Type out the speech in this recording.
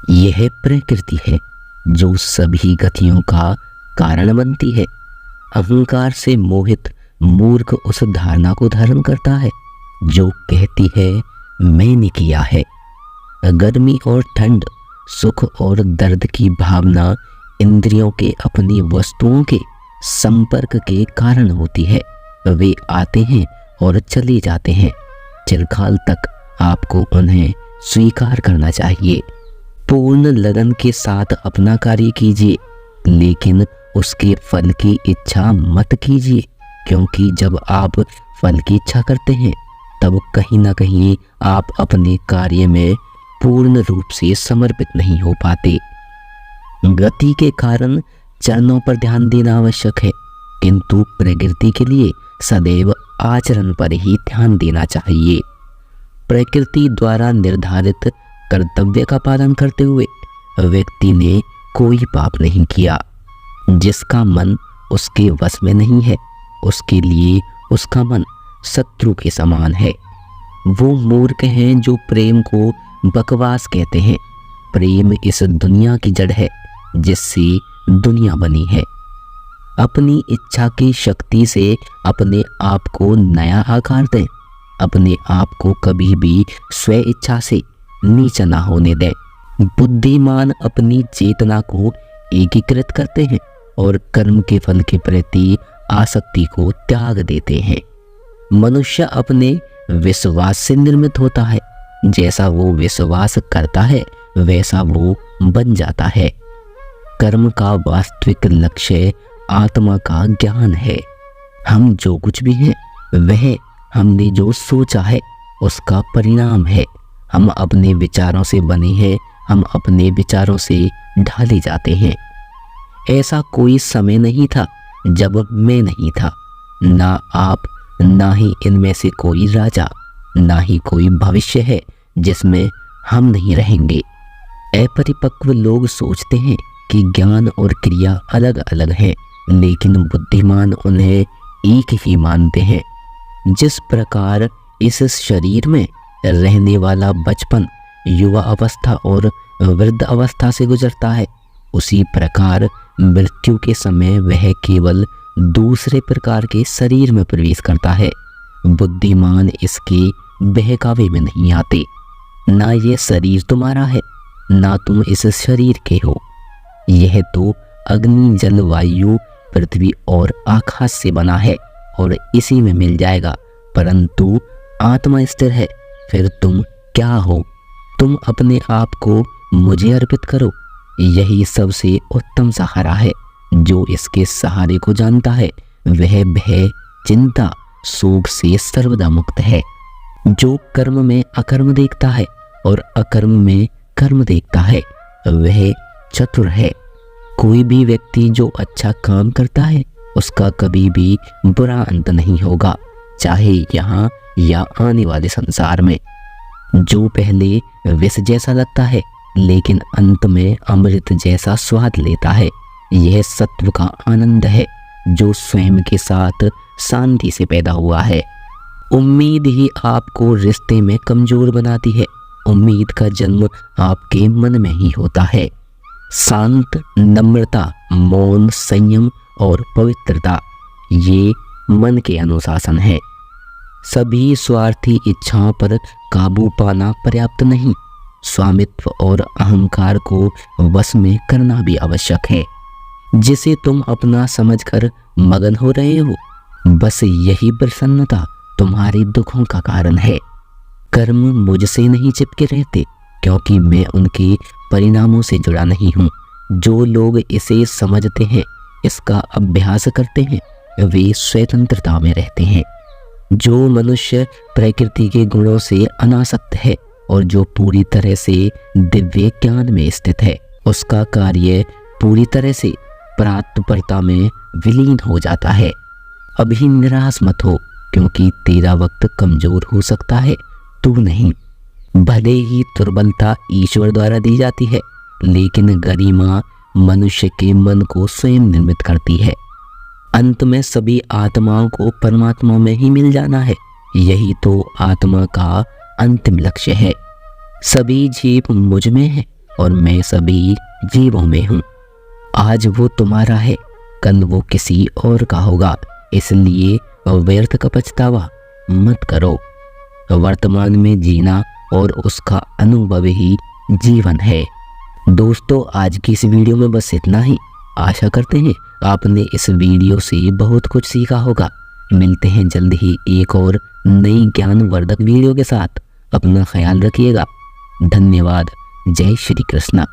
यह प्रकृति है जो सभी गतियों का कारण बनती है। अहंकार से मोहित मूर्ख उस धारणा को धारण करता है जो कहती है मैंने किया है। गर्मी और ठंड, सुख और दर्द की भावना इंद्रियों के अपनी वस्तुओं के संपर्क के कारण होती है। वे आते हैं और चले जाते हैं। चिरकाल तक आपको उन्हें स्वीकार करना चाहिए। पूर्ण लगन के साथ अपना कार्य कीजिए, लेकिन उसके फल की इच्छा मत कीजिए, क्योंकि जब आप फल की इच्छा करते हैं तब कहीं ना कहीं आप अपने कार्य में पूर्ण रूप से समर्पित नहीं हो पाते। गति के कारण चरणों पर ध्यान देना आवश्यक है, किंतु प्रकृति के लिए सदैव आचरण पर ही ध्यान देना चाहिए। प्रकृति द्वारा निर्धारित कर्तव्य का पालन करते हुए व्यक्ति ने कोई पाप नहीं किया। जिसका मन उसके वश में नहीं है, उसके लिए उसका मन शत्रु के समान है। वो मूर्ख हैं जो प्रेम को बकवास कहते हैं। प्रेम इस दुनिया की जड़ है जिससे दुनिया बनी है। अपनी इच्छा की शक्ति से अपने आप को नया आकार दें। अपने आप को कभी भी स्व इच्छा से नीचा ना होने दें। बुद्धिमान अपनी चेतना को एकीकृत करते हैं और कर्म के फल के प्रति आसक्ति को त्याग देते हैं। मनुष्य अपने विश्वास से निर्मित होता है। जैसा वो विश्वास करता है वैसा वो बन जाता है। कर्म का वास्तविक लक्ष्य आत्मा का ज्ञान है। हम जो कुछ भी हैं वह हमने जो सोचा है उसका परिणाम है। हम अपने विचारों से बने हैं, हम अपने विचारों से ढाले जाते हैं। ऐसा कोई समय नहीं था जब मैं नहीं था, ना आप, ना ही इनमें से कोई राजा, ना ही कोई भविष्य है जिसमें हम नहीं रहेंगे। अपरिपक्व लोग सोचते हैं कि ज्ञान और क्रिया अलग अलग हैं, लेकिन बुद्धिमान उन्हें एक ही मानते हैं। जिस प्रकार इस शरीर में रहने वाला बचपन युवा अवस्था और वृद्ध अवस्था से गुजरता है, उसी प्रकार मृत्यु के समय वह केवल दूसरे प्रकार के शरीर में प्रवेश करता है। बुद्धिमान इसके बहकावे में नहीं आते। ना ये शरीर तुम्हारा है, ना तुम इस शरीर के हो। यह तो अग्नि, जल, वायु, पृथ्वी और आकाश से बना है और इसी में मिल जाएगा। परंतु आत्मा स्थिर है। फिर तुम क्या हो? तुम अपने आप को मुझे अर्पित करो। यही सबसे उत्तम सहारा है। जो इसके सहारे को जानता है वह भय, चिंता, शोक से सर्वदा मुक्त है। जो कर्म में अकर्म देखता है और अकर्म में कर्म देखता है वह चतुर है। कोई भी व्यक्ति जो अच्छा काम करता है उसका कभी भी बुरा अंत नहीं होगा, चाहे यहाँ या आने वाले संसार में। जो पहले विष जैसा लगता है लेकिन अंत में अमृत जैसा स्वाद लेता है, यह सत्व का आनंद है जो स्वयं के साथ शांति से पैदा हुआ है। उम्मीद ही आपको रिश्ते में कमजोर बनाती है। उम्मीद का जन्म आपके मन में ही होता है। शांत, नम्रता, मौन, संयम और पवित्रता ये मन के अनुशासन है। सभी स्वार्थी इच्छाओं पर काबू पाना पर्याप्त नहीं, स्वामित्व और अहंकार को वश में करना भी आवश्यक है। जिसे तुम अपना समझकर मगन हो रहे हो, बस यही प्रसन्नता तुम्हारे दुखों का कारण है। कर्म मुझसे नहीं चिपके रहते, क्योंकि मैं उनके परिणामों से जुड़ा नहीं हूँ। जो लोग इसे समझते हैं, इसका अभ्यास करते हैं, वे स्वतंत्रता में रहते हैं। जो मनुष्य प्रकृति के गुणों से अनासक्त है और जो पूरी तरह से दिव्य ज्ञान में स्थित है, उसका कार्य पूरी तरह से प्रातपरता में विलीन हो जाता है। अभी निराश मत हो, क्योंकि तेरा वक्त कमजोर हो सकता है, तू नहीं। भले ही दुर्बलता ईश्वर द्वारा दी जाती है, लेकिन गरिमा मनुष्य के मन को स्वयं निर्मित करती है। अंत में सभी आत्माओं को परमात्मा में ही मिल जाना है। यही तो आत्मा का अंतिम लक्ष्य है। सभी जीव मुझ में है और मैं सभी जीवों में हूँ। आज वो तुम्हारा है, कल वो किसी और का होगा, इसलिए व्यर्थ का पछतावा मत करो। वर्तमान में जीना और उसका अनुभव ही जीवन है। दोस्तों, आज की इस वीडियो में बस इतना ही। आशा करते हैं आपने इस वीडियो से बहुत कुछ सीखा होगा। मिलते हैं जल्द ही एक और नई ज्ञानवर्धक वीडियो के साथ। अपना ख्याल रखिएगा। धन्यवाद। जय श्री कृष्णा।